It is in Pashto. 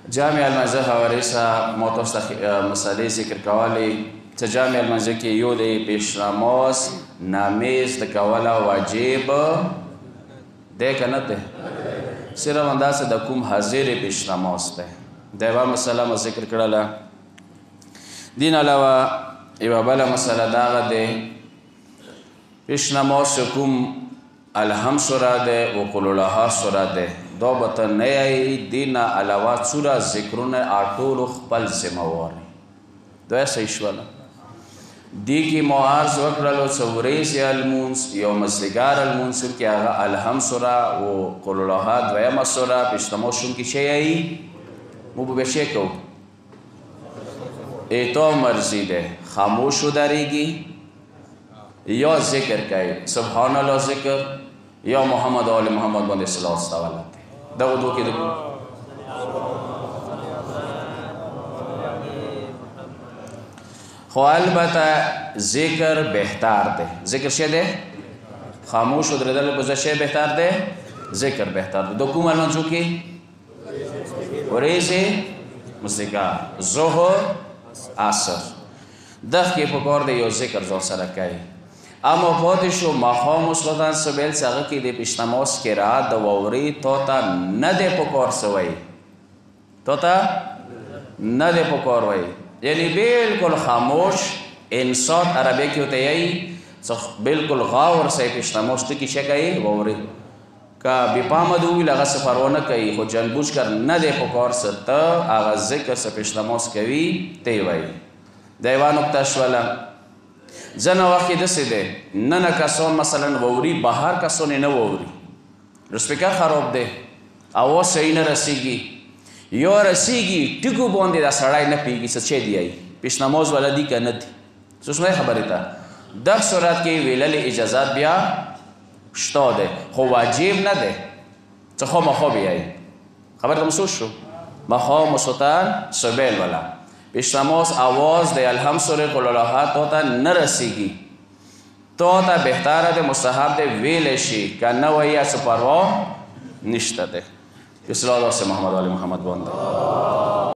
جامع المنزه حوالې سره ما تاسو ته مسلې ذکر کولې چې جامع المنزه کې یو دی پیش نماز نامیز د کوله واجب دی که نه دی صرف همداسې د کوم حاضر پیش نماز دی دا یوه مسله مو ذکر کړله. دین علاوه یوه بله مسله دا هغه دی پیش نماز چې کوم الحم سوره دی و قل الله سوره دی دا به ته نه یایي دې نه علاوه څومره ذکرونه ټولو خپل ذمهوار دا یې صحیح شوله. دې کې مو عرض وکړلو چې ورځې المونځ یو مازدیګر المونځ کې هغه الحم سوره و قل الله دویمه سوره پیش نماز شونکي چې یایي مو به شی کوو ایتو مرضی دی خاموش ودرېږي یا ذکر کوي سبحان الله ذکر یا محمد آل محمد باندې صلوات استولت دغه دوه کې خو البته ذکر بهتر دی. ذکر شه دی خاموش ودرېدل په څه بهتر دی ذکر بهتر دی. د کوم المنځو کې ورځې مازدیګر ظهر عصر دغه کې پکار دی یو ذکر ځان سره کوي. اما پاتې شو ماښام اوسودان سبیل چې هغه کې د پیش نماز قرات د واوري تو ته نه دی پکار سوی تو ته نه دی پکار وی یعنی بالکل خاموش انصات عربی کې ورته یایي بالکل غور سه پیش نماز ته کې څه کوي واوري که بې پامه د وویل هغه څه پروا نه کوي خو جنبوج کر نه دی پکار څه ته هغه ذکر څه پیش نماز کوي ته یې وایي. دا یوه نکته شوله. ځنه وخت کې داسې دی ننه کسان مثلا واوري بهر کسان یې نه واوري سپیکر خراب دی اواز صحیح نه رسیږي یا رسیږي ټکو باندې دا سړی نه پوهېږي څه چې دی پیش نماز والا دي که نه دي څه شوی خبرې ته دغه صورت کې ویللې اجازات بیا شته دی خو واجب نه دی څه خامخا بیایي خبر ته محسوس شو ماښام ماسخوتن سبیل والا پیش نماز آواز د الحم سوره قل الله تو ته نه رسیږي تو ته بهتره دی مستحب دی ویلی شي که نه وایي څه پروا نشته دی. صلی الله علیه محمد و آل محمد باندې